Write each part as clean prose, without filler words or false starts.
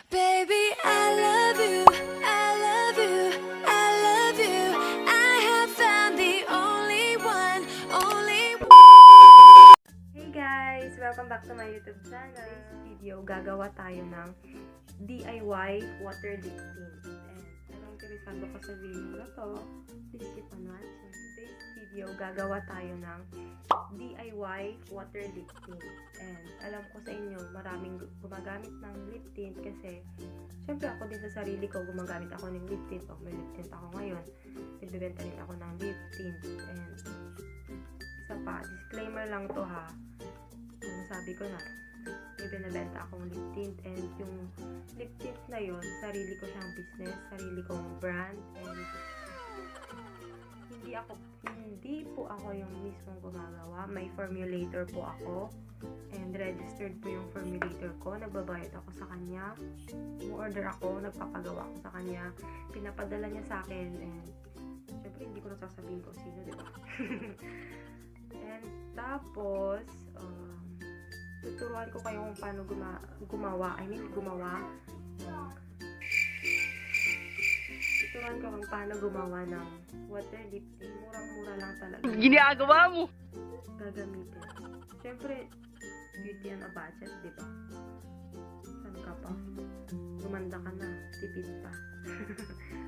Baby, I love you, I love you, I love you. I have found the only one, only one. Hey guys! Welcome back to my YouTube channel. This video, gagawa tayo ng DIY water liptint. And anong interesado ko sa video na to, please keep on watching. Today's video, gagawa tayo ng DIY water liptint. And alam ko sa inyo, maraming gumagamit ng lip tint kasi syempre ako din sa sarili ko, gumagamit ako ng lip tint. May lip tint ako ngayon. Nagbibenta rin ako ng lip tint. And isa pa, disclaimer lang to ha. Sabi ko na, may binabenta akong lip tint and yung lip tint na yun, sarili ko siyang business, sarili kong brand, and hindi po ako yung mismong gumagawa. May formulator po ako and registered po yung formulator ko. Nagbabayad ako sa kanya, order ako, nagpapagawa ako sa kanya, pinapadala niya sa akin, and syempre hindi ko nasasabihin kung sino, diba? And tapos tuturuan ko kayo kung paano gumawa. Tuturuan ko kung paano gumawa ng water liptint. Murang-mura lang talaga. Ginagawa mo! Gagamitin. Siyempre, beauty and a budget, diba? Saan ka pa? Gumanda ka na. Tipid pa.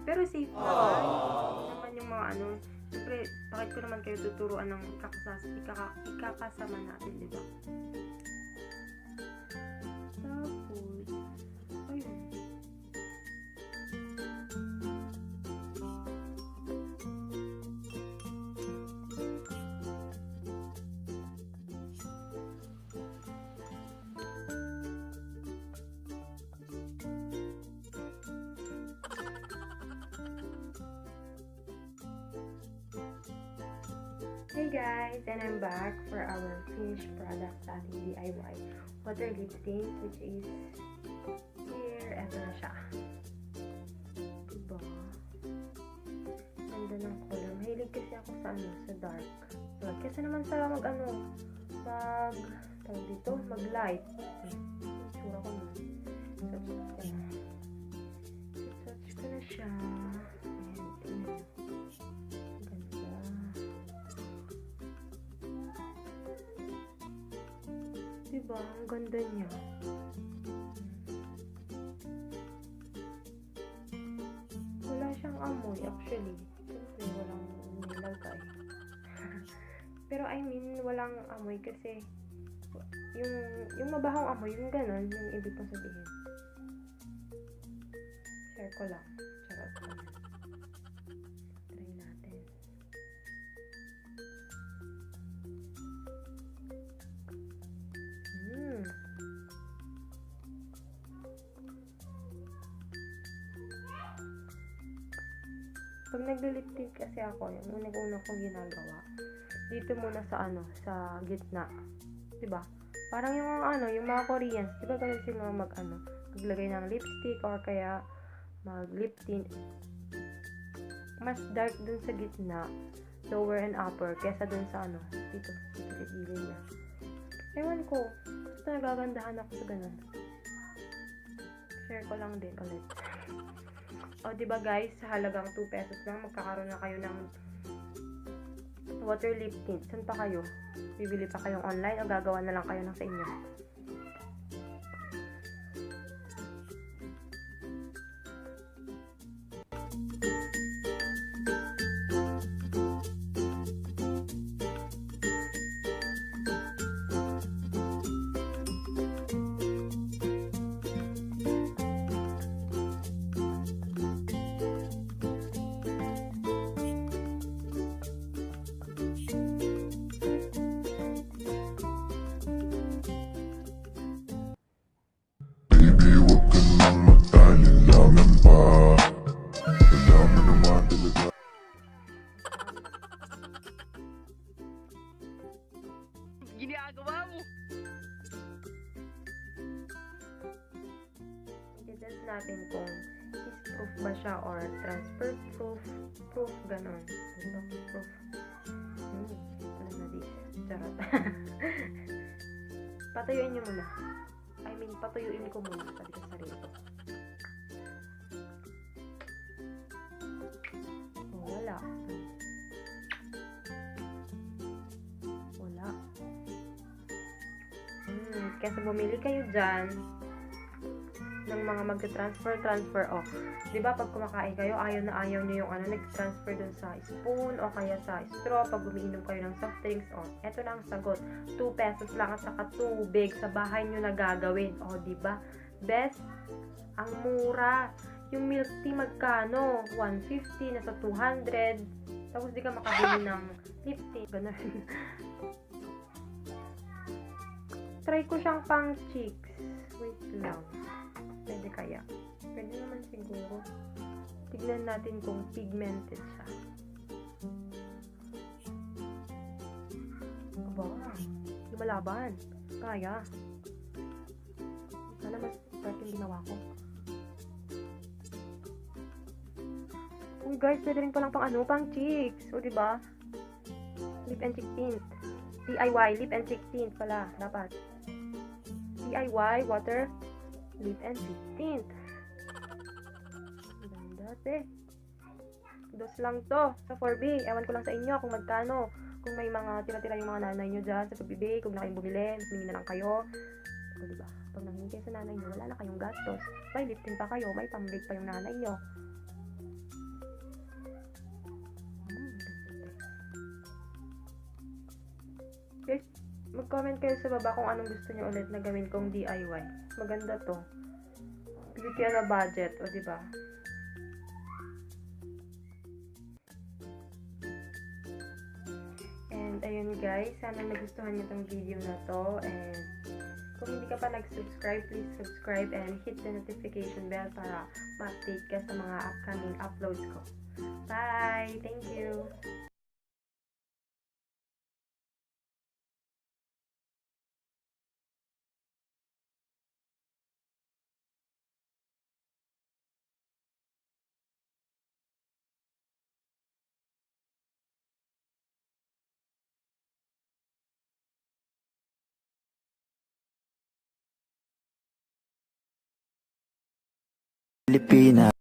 Pero safe naman yung mga ano. Siyempre, bakit ko naman kayo tuturuan ng ikakasama natin, diba? Tapos, ayun. Hey guys, and I'm back for our finished product sa ating DIY water liptint, which is here. Eto na siya. Diba? Ganda ng color. Mahilig kasi ako sa sa dark. So, kasi naman sa mag-light. Tsura ko na. Touch ko na siya. Diba? Ang ganda niya. Wala siyang amoy actually. Siyempre, walang nilagay. Pero I mean, walang amoy kasi yung mabahong amoy, yung ganon, yung ibig kong sabihin. Share ko lang. Charot ko yan. Try natin. Pag nagli-liptint kasi ako, yung una kong ginagawa, dito muna sa gitna. Diba? Parang yung mga Koreans, diba ganun sila maglagay ng lipstick or kaya mag-lip tint. Mas dark dun sa gitna, lower and upper, kesa dun sa dito, gilid-gilid niya. Ewan ko, basta nagagandahan ako sa ganun. Share ko lang din ulit. O, diba guys, sa halagang 2 pesos lang, magkakaroon na kayo ng water liptint. Saan pa kayo? Bibili pa kayong online o gagawa na lang kayo ng sa inyo? Ginagawa mo! I-test natin kung kiss-proof ba siya or transfer-proof. Proof, ganon. Ito, proof. Ano na this? Charot. Patuyuin nyo muna. I mean, patuyuin ko muna. Sabi ko sa sarili ko. Wala. Wala. Kaya bumili kayo dyan ng mga magta-transfer, oh. Diba, pag kumakain kayo, ayaw na ayaw nyo yung nag-transfer dun sa spoon o kaya sa straw pag umiinom kayo ng soft drinks, oh. Eto na ang sagot. 2 pesos lang at saka tubig sa bahay nyo na gagawin. Oh, diba? Best, ang mura. Yung milk tea magkano? 150, nasa 200. Tapos di ka makabili ng lip tea. Ganun. Try ko siyang pang cheeks. Wait lang. Pwede kaya? Pwede naman siguro. Tignan natin kung pigmented siya. Aba, lumalaban. Kaya. Sana mas start yung ginawa ko. Uy guys, pwede rin palang pang cheeks. O diba? Lip and cheek tint. DIY, lip and cheek tint pala. Dapat. DIY, water, lip and cheek tint. Ganda, te. Dos lang to. Sa 4B. Ewan ko lang sa inyo kung magkano. Kung may mga tira-tira yung mga nanay nyo dyan sa pagbibig, kung na kayong bumili, humingi na lang kayo. O diba? Pag nanghingi kayo sa nanay nyo, wala na kayong gastos. May lip tint pa kayo, may pambig pa yung nanay nyo. Guys, mag-comment kayo sa baba kung anong gusto nyo ulit na gawin kong DIY. Maganda to. Bigyan na budget, o diba? And ayun guys, sana nagustuhan nyo tong video na to. And kung hindi ka pa nag-subscribe, please subscribe and hit the notification bell para ma-update ka sa mga upcoming uploads ko. Bye! Thank you! Pilipinas.